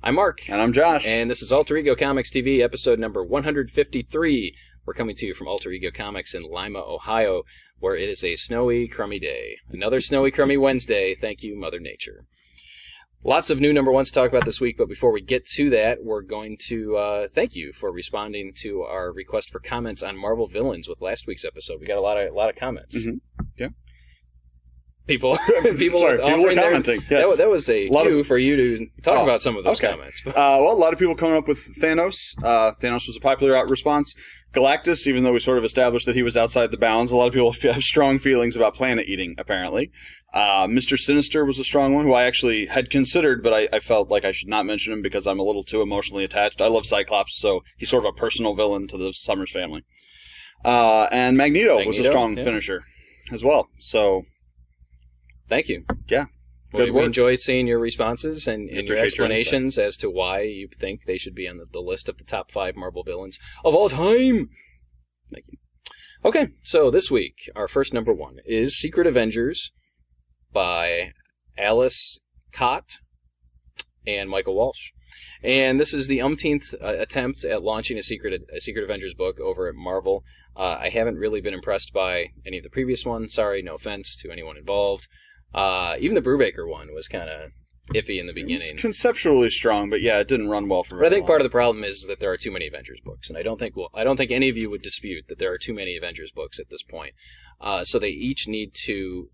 I'm Mark. And I'm Josh. And this is Alter Ego Comics TV, episode number 153. We're coming to you from Alter Ego Comics in Lima, Ohio, where it is a snowy, crummy day. Another snowy, crummy Wednesday. Thank you, Mother Nature. Lots of new number ones to talk about this week, but before we get to that, we're going to thank you for responding to our request for comments on Marvel villains with last week's episode. We got a lot of comments. Mm-hmm. Yeah. People were commenting. Yes. That was a cue for you to talk about some of those okay. comments. Well, a lot of people coming up with Thanos. Thanos was a popular response. Galactus, even though we sort of established that he was outside the bounds, a lot of people have strong feelings about planet eating, apparently. Mr. Sinister was a strong one, who I actually had considered, but I felt like I should not mention him because I'm a little too emotionally attached. I love Cyclops, so he's sort of a personal villain to the Summers family. And Magneto was a strong finisher as well, so... Thank you. Yeah. We enjoy seeing your responses and your explanations as to why you think they should be on the list of the top 5 Marvel villains of all time. Thank you. Okay, so this week, our first number one is Secret Avengers by Alice Cott and Michael Walsh. And this is the umpteenth attempt at launching a Secret Avengers book over at Marvel. I haven't really been impressed by any of the previous ones. Sorry, no offense to anyone involved. Even the Brubaker one was kind of iffy in the beginning. It was conceptually strong, but yeah, it didn't run well for me. But I think part of the problem is that there are too many Avengers books, and I don't think any of you would dispute that there are too many Avengers books at this point. So they each need to,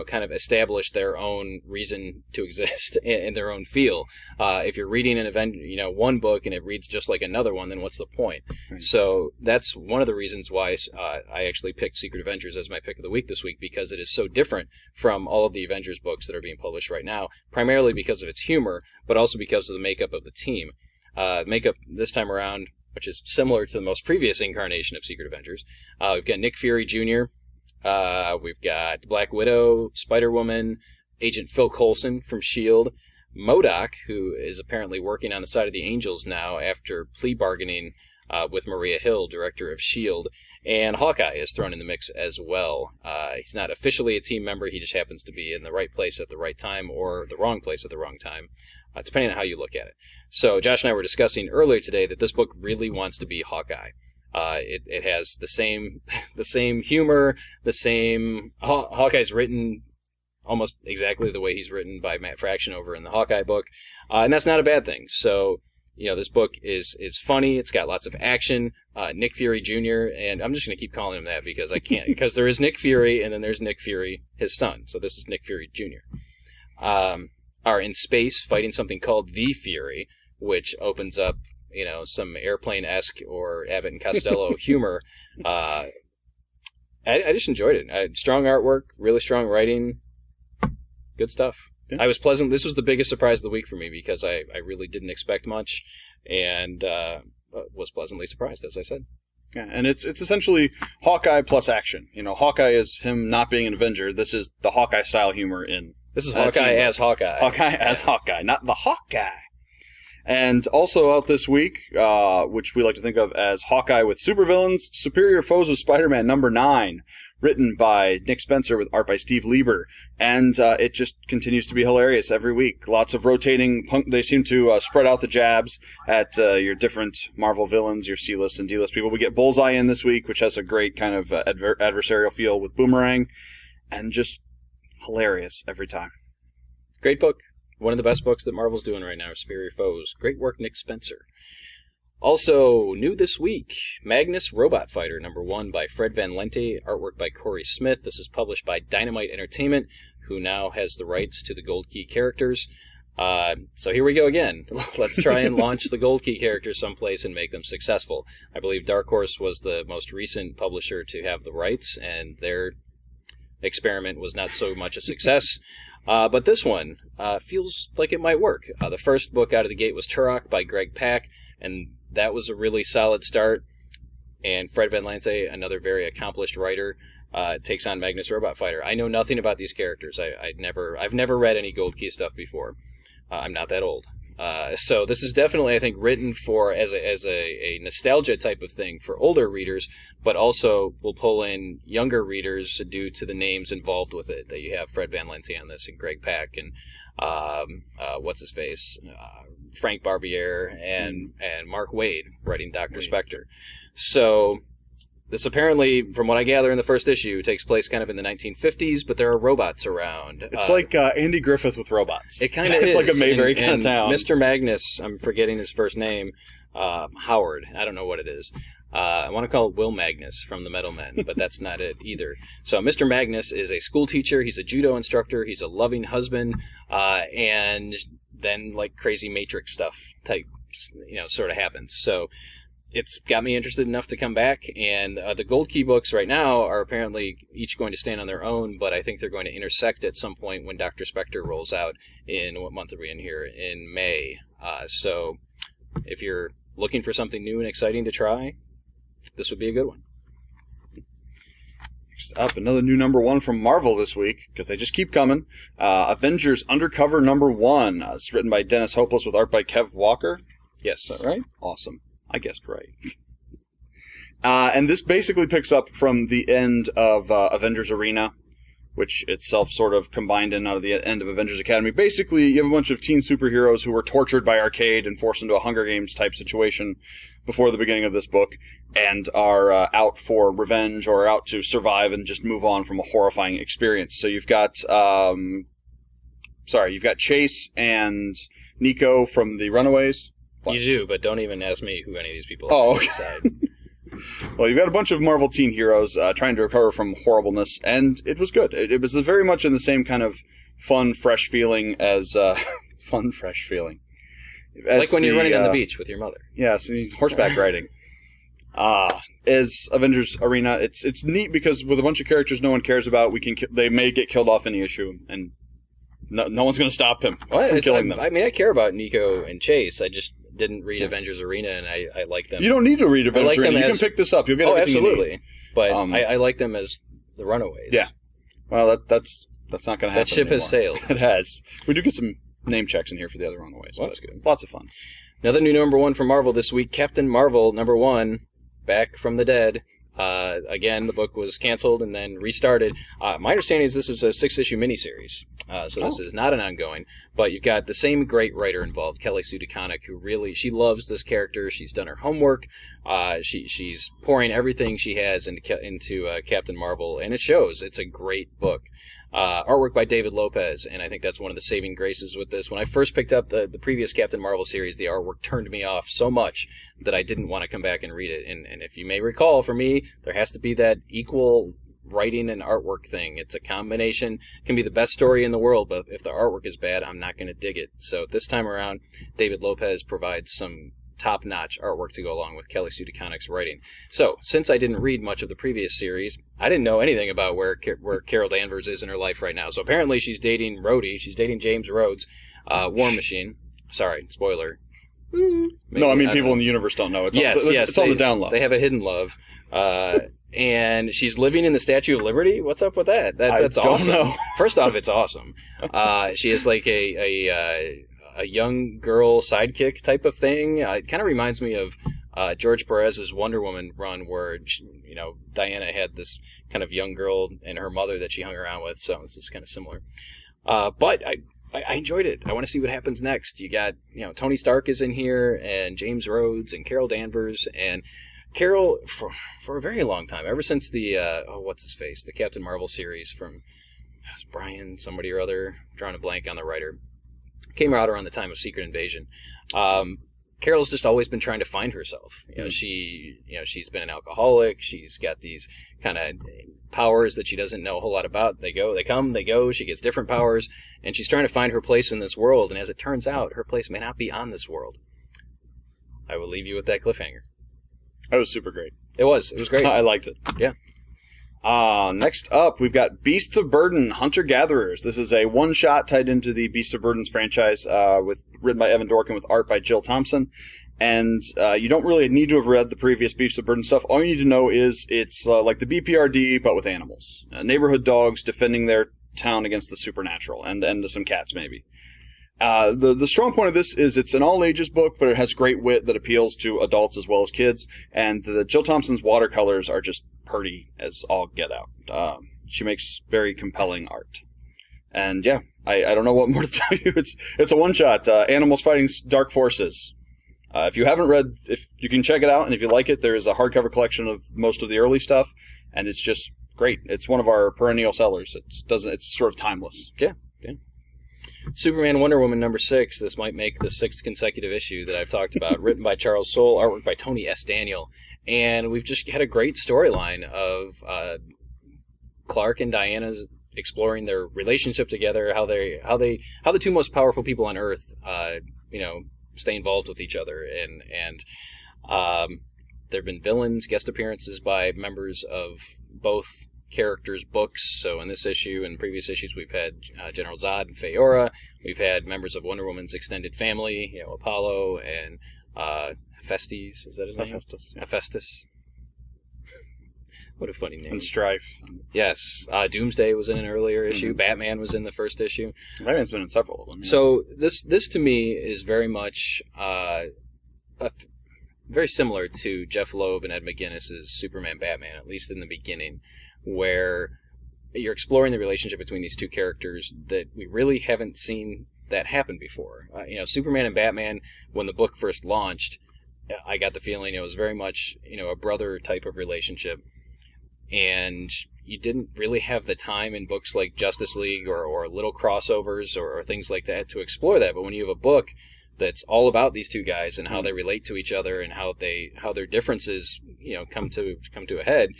kind of establish their own reason to exist and their own feel. If you're reading one book and it reads just like another one, then what's the point? Right. So that's one of the reasons why I actually picked Secret Avengers as my pick of the week this week, because it is so different from all of the Avengers books that are being published right now, primarily because of its humor, but also because of the makeup of the team. Makeup this time around, which is similar to the most previous incarnation of Secret Avengers. We've got Nick Fury Jr., we've got Black Widow, Spider-Woman, Agent Phil Coulson from S.H.I.E.L.D., MODOK, who is apparently working on the side of the Angels now after plea bargaining with Maria Hill, director of S.H.I.E.L.D., and Hawkeye is thrown in the mix as well. He's not officially a team member, he just happens to be in the right place at the right time, or the wrong place at the wrong time, depending on how you look at it. So Josh and I were discussing earlier today that this book really wants to be Hawkeye. It has the same humor, the same... Hawkeye's written almost exactly the way he's written by Matt Fraction over in the Hawkeye book, and that's not a bad thing. So, this book is funny, it's got lots of action, Nick Fury Jr., and I'm just going to keep calling him that because I can't, because there is Nick Fury, and then there's Nick Fury, his son, so this is Nick Fury Jr., are in space fighting something called the Fury, which opens up some airplane-esque or Abbott and Costello humor. I just enjoyed it. Strong artwork, really strong writing, good stuff. Yeah. I was pleasant. This was the biggest surprise of the week for me because I really didn't expect much, and was pleasantly surprised, as I said. Yeah, and it's essentially Hawkeye plus action. Hawkeye is him not being an Avenger. This is the Hawkeye-style humor in... This is Hawkeye as Hawkeye. Hawkeye as Hawkeye, not the Hawkeye. And also out this week, which we like to think of as Hawkeye with Supervillains, Superior Foes of Spider-Man number 9, written by Nick Spencer with art by Steve Lieber. And it just continues to be hilarious every week. Lots of rotating, they seem to spread out the jabs at your different Marvel villains, your C-list and D-list people. We get Bullseye in this week, which has a great kind of adversarial feel with Boomerang, and just hilarious every time. Great book. One of the best books that Marvel's doing right now, Superior Foes. Great work, Nick Spencer. Also, new this week, Magnus Robot Fighter, number 1 by Fred Van Lente, artwork by Corey Smith. This is published by Dynamite Entertainment, who now has the rights to the Gold Key characters. So here we go again. Let's try and launch the Gold Key characters someplace and make them successful. I believe Dark Horse was the most recent publisher to have the rights, and their experiment was not so much a success. But this one feels like it might work. The first book out of the gate was Turok by Greg Pak, and that was a really solid start. And Fred Van Lente, another very accomplished writer, takes on Magnus Robot Fighter. I know nothing about these characters. I've never read any Gold Key stuff before. I'm not that old. So this is definitely, I think, written for as a nostalgia type of thing for older readers, but also will pull in younger readers due to the names involved with it. That you have Fred Van Lente on this, and Greg Pak, and what's his face, Frank Barbiere, and Mark Waid writing Dr. Spectre. So this apparently, from what I gather in the first issue, takes place kind of in the 1950s, but there are robots around. It's like Andy Griffith with robots. It kind of is. It's like a Mayberry kind of town. Mr. Magnus, I'm forgetting his first name, Howard. I don't know what it is. I want to call it Will Magnus from the Metal Men, but that's not it either. So Mr. Magnus is a school teacher. He's a judo instructor. He's a loving husband. And then like crazy Matrix stuff type, sort of happens. So it's got me interested enough to come back, and the Gold Key books right now are apparently each going to stand on their own, but I think they're going to intersect at some point when Dr. Spectre rolls out in, what month are we in here? In May. So if you're looking for something new and exciting to try, this would be a good one. Next up, another new #1 from Marvel this week, because they just keep coming. Avengers Undercover #1. It's written by Dennis Hopeless with art by Kev Walker. Yes. Is that right? Awesome. I guessed right. And this basically picks up from the end of Avengers Arena, which itself sort of combined in out of the end of Avengers Academy. Basically, you have a bunch of teen superheroes who were tortured by Arcade and forced into a Hunger Games type situation before the beginning of this book, and are out for revenge or out to survive and just move on from a horrifying experience. So you've got Chase and Nico from the Runaways. What? You do, but don't even ask me who any of these people are. Oh, okay. Well, you've got a bunch of Marvel teen heroes trying to recover from horribleness, and it was good. It was very much in the same kind of fun, fresh feeling as... fun, fresh feeling. Like when you're running on the beach with your mother. Yes, and horseback riding. As Avengers Arena, it's neat because with a bunch of characters no one cares about, they may get killed off any issue, and no one's going to stop him from killing them. I mean, I care about Nico and Chase. I just didn't read Avengers Arena, and I like them. You don't need to read Avengers Arena. You can pick this up. You'll get everything absolutely. you need. But I like them as the Runaways. Yeah. Well, that's not going to happen. That ship anymore. has sailed. It has. We do get some name checks in here for the other Runaways. Well, that's good. Lots of fun. Another new #1 from Marvel this week, Captain Marvel #1, back from the dead. Again, the book was canceled and then restarted. My understanding is this is a 6-issue miniseries, so this is not an ongoing. But you've got the same great writer involved, Kelly Sue DeConnick, who she loves this character. She's done her homework. She's pouring everything she has into Captain Marvel, and it shows. It's a great book. Artwork by David Lopez, and I think that's one of the saving graces with this. When I first picked up the previous Captain Marvel series, the artwork turned me off so much that I didn't want to come back and read it. And if you may recall, for me, there has to be that equal writing and artwork thing. It's a combination. It can be the best story in the world, but if the artwork is bad, I'm not going to dig it. So this time around, David Lopez provides some top-notch artwork to go along with Kelly Sue DeConnick's writing. So, since I didn't read much of the previous series, I didn't know anything about where Carol Danvers is in her life right now. So apparently she's dating Rhodey. She's dating James Rhodes, War Machine. Sorry, spoiler. Maybe, no, I mean, people in the universe don't know. It's on the down low. They have a hidden love. And she's living in the Statue of Liberty? What's up with that? That's awesome. Know. First off, it's awesome. She is like a young girl sidekick type of thing. It kind of reminds me of George Perez's Wonder Woman run, where Diana had this kind of young girl and her mother that she hung around with. So it's just kind of similar. But I enjoyed it. I want to see what happens next. You got Tony Stark is in here, and James Rhodes, and Carol Danvers, and Carol for a very long time, ever since the the Captain Marvel series from Brian somebody or other, drawing a blank on the writer. Came out around the time of Secret Invasion. Carol's just always been trying to find herself. She's been an alcoholic. She's got these kind of powers that she doesn't know a whole lot about. They come, they go. She gets different powers, and she's trying to find her place in this world. And as it turns out, her place may not be on this world. I will leave you with that cliffhanger. That was super great. It was great. I liked it. Yeah. Next up, we've got Beasts of Burden, Hunter-Gatherers. This is a one-shot tied into the Beasts of Burdens franchise, written by Evan Dorkin with art by Jill Thompson. And you don't really need to have read the previous Beasts of Burden stuff. All you need to know is it's like the BPRD, but with animals. Neighborhood dogs defending their town against the supernatural, and some cats, maybe. The strong point of this is it's an all ages book, but it has great wit that appeals to adults as well as kids. And Jill Thompson's watercolors are just pretty as all get out. She makes very compelling art. And yeah, I don't know what more to tell you. It's a one shot. Animals Fighting Dark Forces. If you haven't read, if you can check it out, and if you like it, there is a hardcover collection of most of the early stuff, and it's just great. It's one of our perennial sellers. It's sort of timeless. Yeah. Superman Wonder Woman number 6. This might make the 6th consecutive issue that I've talked about. Written by Charles Soule, artwork by Tony S. Daniel, and we've just had a great storyline of Clark and Diana's exploring their relationship together, how the two most powerful people on Earth, stay involved with each other, and there have been villains, guest appearances by members of both characters' books. So in this issue and previous issues, we've had General Zod and Feora. We've had members of Wonder Woman's extended family, Apollo and Hephaestus. Is that his name? Hephaestus. What a funny name. And Strife. Yes. Doomsday was in an earlier issue. Mm-hmm. Batman was in the first issue. Batman's been in several of them. Yeah. So this to me is very much very similar to Jeff Loeb and Ed McGuinness's Superman Batman, at least in the beginning, where you're exploring the relationship between these two characters that we really haven't seen that happen before. Superman and Batman, when the book first launched, I got the feeling it was very much, a brother type of relationship. And you didn't really have the time in books like Justice League or little crossovers or things like that to explore that. But when you have a book that's all about these two guys and how they relate to each other and how their differences, come to a head,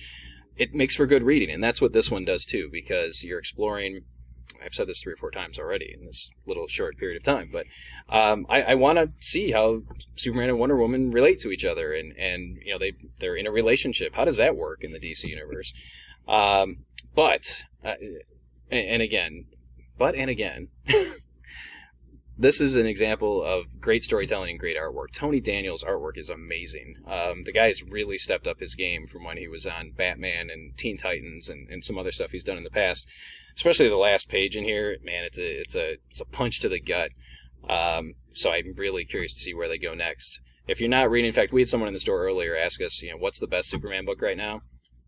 it makes for good reading. And that's what this one does too, because you're exploring. I've said this 3 or 4 times already in this little short period of time, but I want to see how Superman and Wonder Woman relate to each other, and they're in a relationship. How does that work in the DC universe? But again, this is an example of great storytelling and great artwork. Tony Daniel's artwork is amazing. The guy's really stepped up his game from when he was on Batman and Teen Titans and some other stuff he's done in the past. Especially the last page in here, man, it's a punch to the gut. So I'm really curious to see where they go next. If you're not reading, in fact, we had someone in the store earlier ask us, what's the best Superman book right now?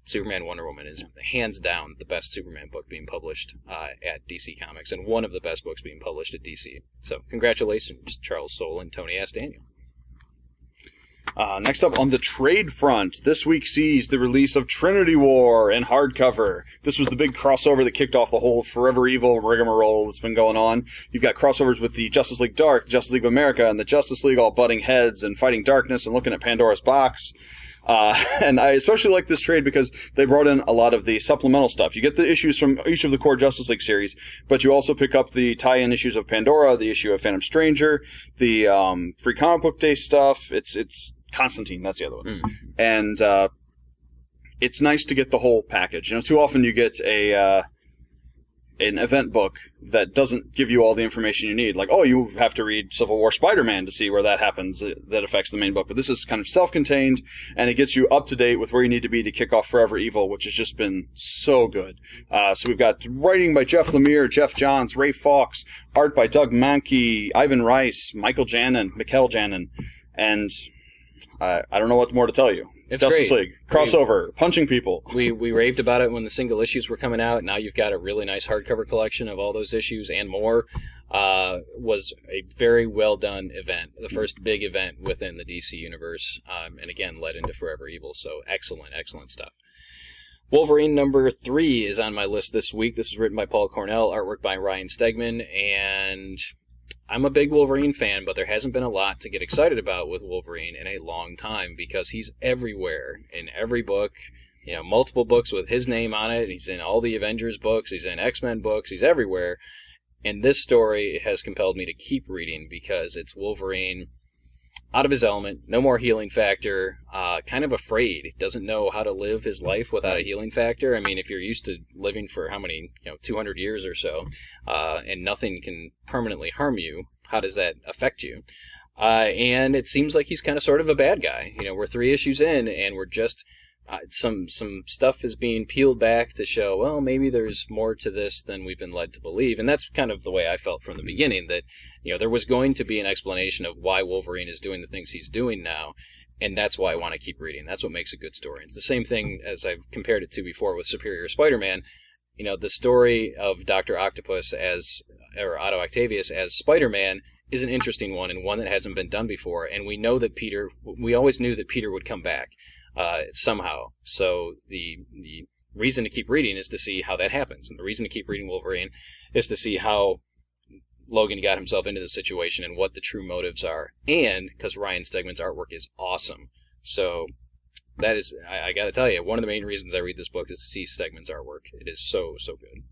Superman Wonder Woman is hands down the best Superman book being published at DC Comics, and one of the best books being published at DC. So congratulations, Charles Soule and Tony S. Daniel. Next up on the trade front, this week sees the release of Trinity War in hardcover. This was the big crossover that kicked off the whole Forever Evil rigmarole that's been going on. You've got crossovers with the Justice League Dark, the Justice League of America, and the Justice League all butting heads and fighting darkness and looking at Pandora's box. And I especially like this trade because they brought in a lot of the supplemental stuff. You get the issues from each of the core Justice League series, but you also pick up the tie-in issues of Pandora, the issue of Phantom Stranger, the Free Comic Book Day stuff. It's Constantine, that's the other one. Mm. And it's nice to get the whole package. Too often you get an event book that doesn't give you all the information you need. Like, you have to read Civil War Spider-Man to see where that happens, that affects the main book. But this is kind of self-contained, and it gets you up to date with where you need to be to kick off Forever Evil, which has just been so good. So we've got writing by Jeff Lemire, Jeff Johns, Ray Fawkes, art by Doug Mahnke, Ivan Rice, Mikel Janin, and I don't know what more to tell you. It's Justice great. League, crossover, punching people. We raved about it when the single issues were coming out. Now you've got a really nice hardcover collection of all those issues and more. Was a very well done event. The first big event within the DC universe. And again, led into Forever Evil. So excellent stuff. Wolverine number 3 is on my list this week. This is written by Paul Cornell, artwork by Ryan Stegman, and I'm a big Wolverine fan, but there hasn't been a lot to get excited about with Wolverine in a long time because he's everywhere in every book, multiple books with his name on it. He's in all the Avengers books. He's in X-Men books. He's everywhere. And this story has compelled me to keep reading because it's Wolverine out of his element, no more healing factor, kind of afraid, doesn't know how to live his life without a healing factor. I mean, if you're used to living for 200 years or so, and nothing can permanently harm you, how does that affect you? And it seems like he's kind of sort of a bad guy. We're 3 issues in, and we're just some stuff is being peeled back to show, well, maybe there's more to this than we've been led to believe. And that's kind of the way I felt from the beginning, that, there was going to be an explanation of why Wolverine is doing the things he's doing now. And that's why I want to keep reading. That's what makes a good story. It's the same thing as I've compared it to before with Superior Spider-Man. The story of Dr. Octopus or Otto Octavius as Spider-Man is an interesting one, and one that hasn't been done before. And we always knew that Peter would come back somehow. So the reason to keep reading is to see how that happens. And the reason to keep reading Wolverine is to see how Logan got himself into the situation and what the true motives are. And because Ryan Stegman's artwork is awesome. So that is, I got to tell you, one of the main reasons I read this book is to see Stegman's artwork. It is so, so good.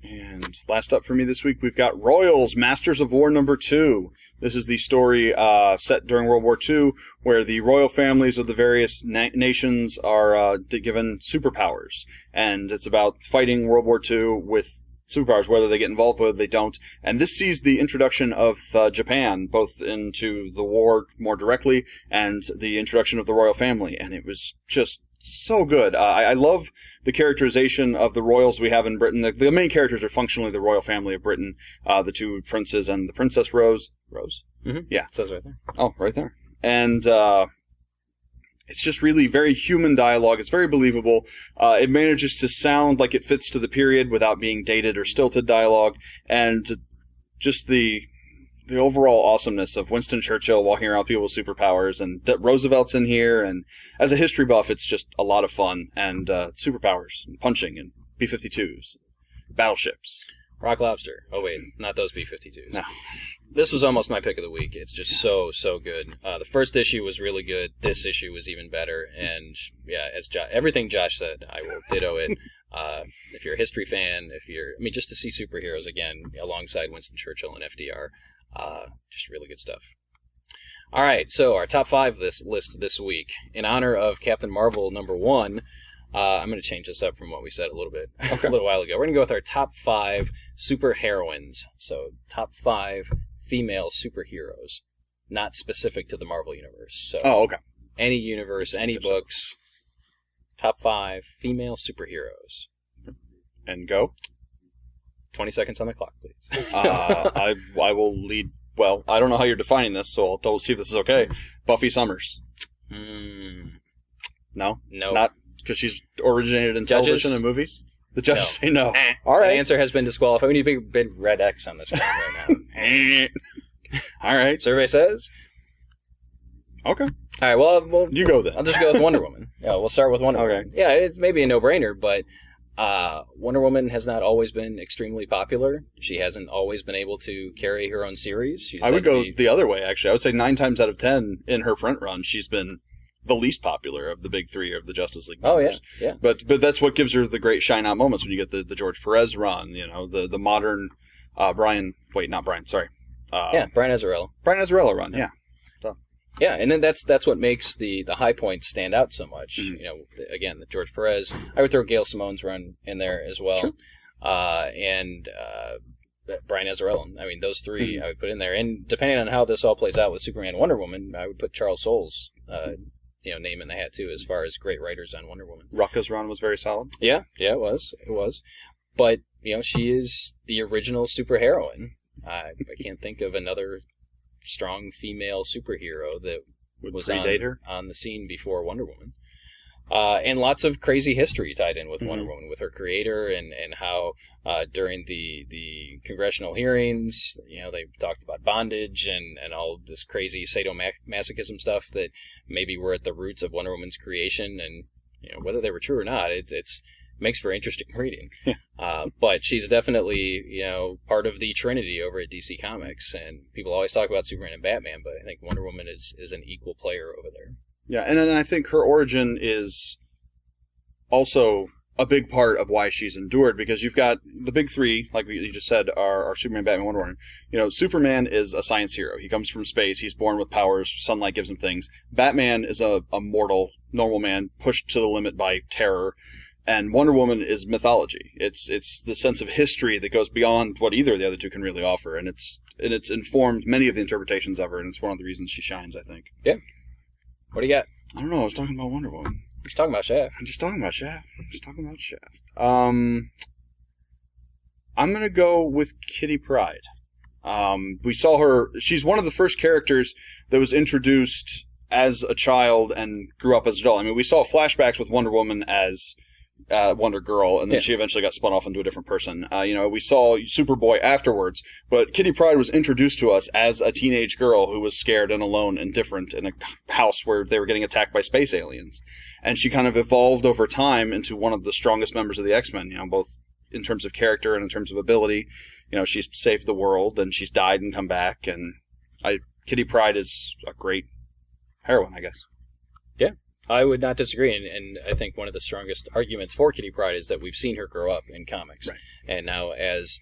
And last up for me this week, we've got Royals, Masters of War #2. This is the story set during World War II, where the royal families of the various nations are given superpowers. And it's about fighting World War II with superpowers, whether they get involved, whether they don't. And this sees the introduction of Japan, both into the war more directly, and the introduction of the royal family. And it was just so good. I love the characterization of the royals we have in Britain. The main characters are functionally the royal family of Britain, the two princes and the Princess Rose. Rose? Mm-hmm. Yeah. It says right there. Oh, right there. And it's just really very human dialogue. It's very believable. It manages to sound like it fits to the period without being dated or stilted dialogue. And just the overall awesomeness of Winston Churchill walking around with people with superpowers, and Roosevelt's in here, and as a history buff, it's just a lot of fun, and superpowers, and punching, and B-52s, battleships. Rock Lobster. Oh, wait, not those B-52s. No. This was almost my pick of the week. It's just so, so good. The first issue was really good. This issue was even better, and yeah, as everything Josh said, I will ditto it. If you're a history fan, just to see superheroes again, alongside Winston Churchill and FDR, just really good stuff. All right, so our top 5 list this week. In honor of Captain Marvel #1, I'm going to change this up from what we said a little while ago. We're going to go with our top 5 super heroines. So top 5 female superheroes, not specific to the Marvel universe. So okay. Any universe, any books. Top 5 female superheroes. And go. 20 seconds on the clock, please. I will lead. Well, I don't know how you're defining this, so I'll see if this is okay. Buffy Summers. No? Not because she's originated in television and movies? The judges say no. All right. The answer has been disqualified. We need a big red X on the screen right now. All right. Survey says? Okay. All right, well, you go then. I'll just go with Wonder Woman. Yeah, we'll start with Wonder Woman. Yeah, it's maybe a no-brainer, but Wonder Woman has not always been extremely popular. She hasn't always been able to carry her own series. I would go the other way, actually. I would say 9 times out of 10 in her print run, she's been the least popular of the big 3 of the Justice League members. Oh, yeah. But that's what gives her the great shine-out moments when you get the George Perez run, the modern Brian Azzarello. Brian Azzarello run, yeah. Yeah, and then that's what makes the high points stand out so much. Mm-hmm. Again, the George Perez. I would throw Gail Simone's run in there as well. Sure. And Brian Azzarello. I mean, those 3 I would put in there. And depending on how this all plays out with Superman and Wonder Woman, I would put Charles Soule's name in the hat too, as far as great writers on Wonder Woman. Rucka's run was very solid. Yeah, it was. But she is the original superheroine. I can't think of another strong female superhero that was on the scene before Wonder Woman. And lots of crazy history tied in with Wonder Woman, with her creator, and how during the congressional hearings, they talked about bondage and all this crazy sadomasochism stuff that maybe were at the roots of Wonder Woman's creation, and whether they were true or not, it's makes for interesting reading. But she's definitely, part of the Trinity over at DC Comics, and people always talk about Superman and Batman, but I think Wonder Woman is an equal player over there. Yeah, and I think her origin is also a big part of why she's endured, because you've got the big 3, like you just said, are Superman, Batman, Wonder Woman. Superman is a science hero. He comes from space. He's born with powers. Sunlight gives him things. Batman is a mortal, normal man pushed to the limit by terror. And Wonder Woman is mythology. It's the sense of history that goes beyond what either of the other 2 can really offer, and it's informed many of the interpretations of her, and it's one of the reasons she shines, I think. Yeah. What do you got? I don't know. I was talking about Wonder Woman. You're just talking about Shaft. I'm just talking about Shaft. I'm going to go with Kitty Pryde. We saw her. She's one of the first characters that was introduced as a child and grew up as an adult. I mean, we saw flashbacks with Wonder Woman as Wonder Girl, and then she eventually got spun off into a different person. We saw Superboy afterwards, but Kitty Pryde was introduced to us as a teenage girl who was scared and alone and different in a house where they were getting attacked by space aliens. And she kind of evolved over time into one of the strongest members of the X-Men, both in terms of character and in terms of ability. She's saved the world, and she's died and come back, and Kitty Pryde is a great heroine, I guess. Yeah. I would not disagree, and I think one of the strongest arguments for Kitty Pryde is that we've seen her grow up in comics. Right. And now as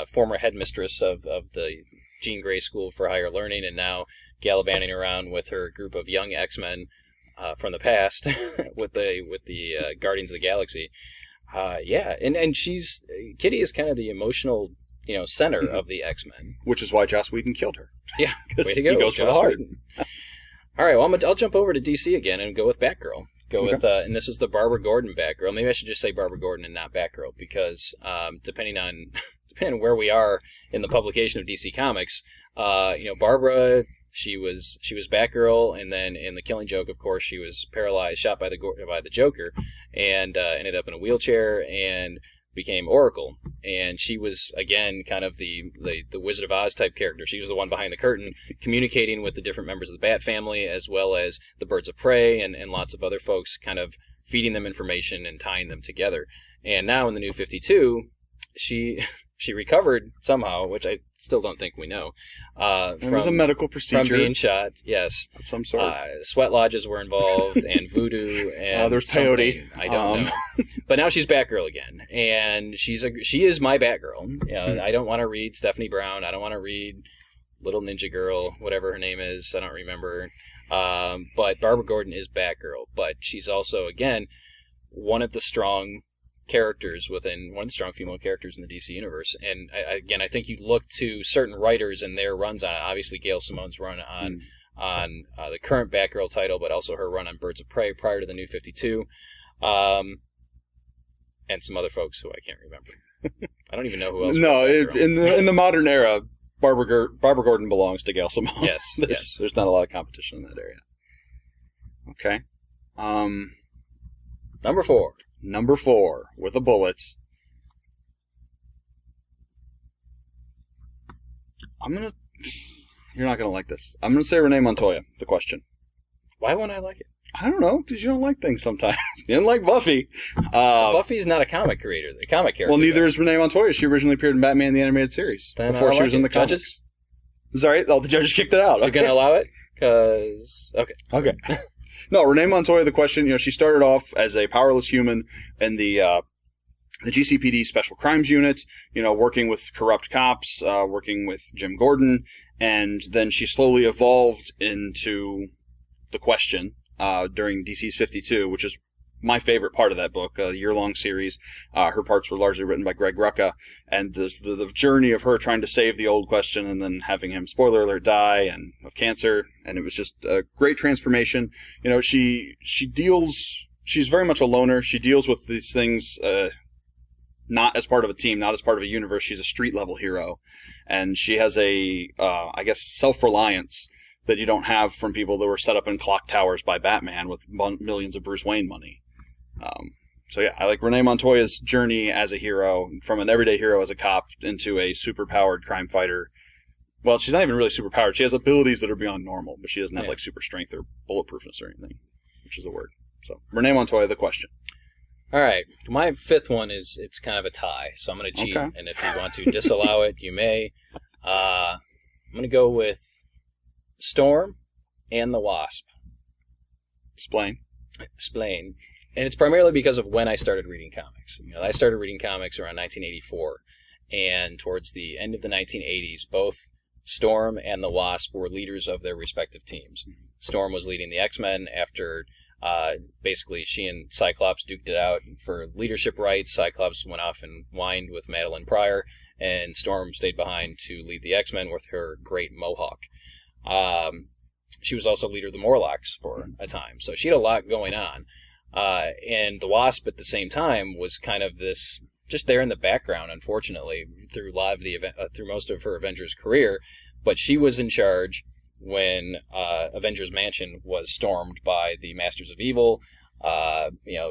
former headmistress of the Jean Grey School for Higher Learning, and now gallivanting around with her group of young X-Men from the past with the Guardians of the Galaxy. And Kitty is kind of the emotional center of the X-Men. Which is why Joss Whedon killed her. Yeah, way to go. He goes for the heart. All right, well, I'll jump over to DC again and go with Batgirl. With and this is the Barbara Gordon Batgirl. Maybe I should just say Barbara Gordon and not Batgirl, because depending on where we are in the publication of DC Comics, Barbara, she was Batgirl, and then in The Killing Joke, of course, she was paralyzed, shot by the Joker, and ended up in a wheelchair and became Oracle. And she was, again, kind of the Wizard of Oz type character. She was the one behind the curtain, communicating with the different members of the Bat family, as well as the Birds of Prey and lots of other folks, kind of feeding them information and tying them together. And now in the New 52, she recovered somehow, which I still don't think we know. It was a medical procedure. From being shot, yes. Of some sort. Sweat lodges were involved, and voodoo, and there's peyote. I don't know. But now she's Batgirl again, and she is my Batgirl. I don't want to read Stephanie Brown. I don't want to read Little Ninja Girl, whatever her name is. I don't remember. But Barbara Gordon is Batgirl. But she's also, again, one of the strong female characters in the DC universe. And I think you look to certain writers and their runs on it. Obviously, Gail Simone's run on the current Batgirl title, but also her run on Birds of Prey prior to the New 52, and some other folks who I can't remember. I don't even know who else. No, in the modern era, Barbara Gordon belongs to Gail Simone. Yes, there's not a lot of competition in that area. Okay. Number 4, with a bullet. You're not gonna like this. I'm gonna say Renee Montoya, The Question. Why won't I like it? I don't know, because you don't like things sometimes. You didn't like Buffy. Buffy's not a comic character. Well, neither is Renee Montoya. She originally appeared in Batman the Animated Series before she was in the comics. Judges? Sorry, the judges kicked it out. You're going to allow it? Okay. No, Renee Montoya, The Question, she started off as a powerless human in the GCPD Special Crimes Unit, working with corrupt cops, working with Jim Gordon, and then she slowly evolved into The Question during DC's 52, which is my favorite part of that book, a year-long series. Her parts were largely written by Greg Rucka, and the journey of her trying to save the old Question and then having him, spoiler alert, die and of cancer, and it was just a great transformation. She's very much a loner. She deals with these things not as part of a team, not as part of a universe. She's a street-level hero, and she has a, self-reliance that you don't have from people that were set up in clock towers by Batman with millions of Bruce Wayne money. I like Renee Montoya's journey as a hero, from an everyday hero as a cop into a super-powered crime fighter. Well, she's not even really super-powered. She has abilities that are beyond normal, but she doesn't have super strength or bulletproofness or anything, which is a word. So, Renee Montoya, The Question. All right. My 5th one it's kind of a tie, so I'm going to cheat, and if you want to disallow it, you may. I'm going to go with Storm and the Wasp. Explain. And it's primarily because of when I started reading comics. I started reading comics around 1984, and towards the end of the 1980s, both Storm and the Wasp were leaders of their respective teams. Storm was leading the X-Men after basically she and Cyclops duked it out for leadership rights. Cyclops went off and whined with Madeline Pryor, and Storm stayed behind to lead the X-Men with her great mohawk. she was also leader of the Morlocks for a time. So she had a lot going on. And the Wasp at the same time was kind of this, just there in the background, unfortunately, through through most of her Avengers career. But she was in charge when Avengers Mansion was stormed by the Masters of Evil.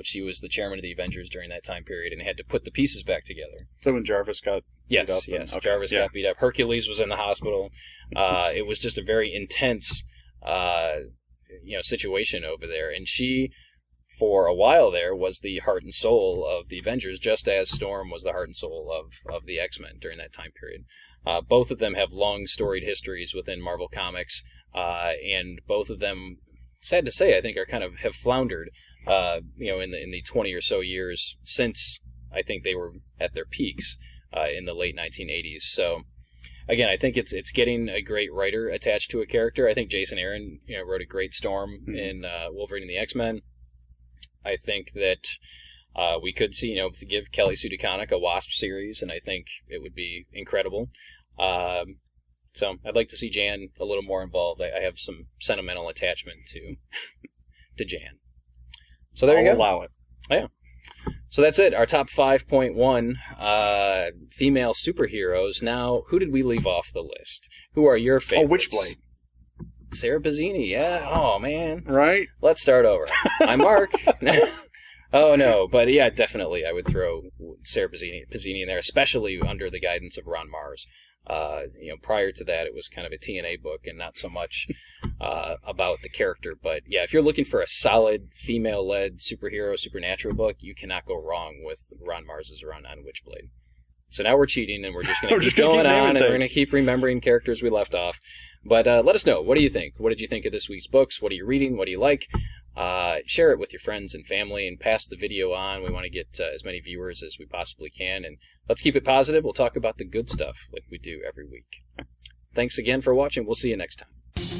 She was the chairman of the Avengers during that time period and had to put the pieces back together. So when Jarvis got beat up? Yes, okay. Jarvis got beat up. Hercules was in the hospital. It was just a very intense, situation over there. And she, for a while there, was the heart and soul of the Avengers, just as Storm was the heart and soul of the X-Men during that time period. Both of them have long storied histories within Marvel Comics, and both of them, sad to say, I think, have floundered, in the 20 or so years since I think they were at their peaks in the late 1980s. So, again, I think it's getting a great writer attached to a character. I think Jason Aaron, wrote a great Storm in Wolverine and the X-Men. I think that we could see, to give Kelly Sue DeConnick a Wasp series, and I think it would be incredible. So I'd like to see Jan a little more involved. I have some sentimental attachment to Jan. So there you go. I'll allow it. Yeah. So that's it. Our top 5.1 female superheroes. Now, who did we leave off the list? Who are your favorites? Oh, Witchblade. Sarah Bazzini, yeah. Oh, man. Right? Let's start over. I'm Mark. Oh, no. But, yeah, definitely I would throw Sarah Bazzini in there, especially under the guidance of Ron Mars. Prior to that, it was kind of a TNA book and not so much about the character. But, yeah, if you're looking for a solid female-led superhero, supernatural book, you cannot go wrong with Ron Mars's run on Witchblade. So now we're cheating, and we're just going to keep going on, and we're going to keep remembering characters we left off. But let us know. What do you think? What did you think of this week's books? What are you reading? What do you like? Share it with your friends and family and pass the video on. We want to get as many viewers as we possibly can. And let's keep it positive. We'll talk about the good stuff like we do every week. Thanks again for watching. We'll see you next time.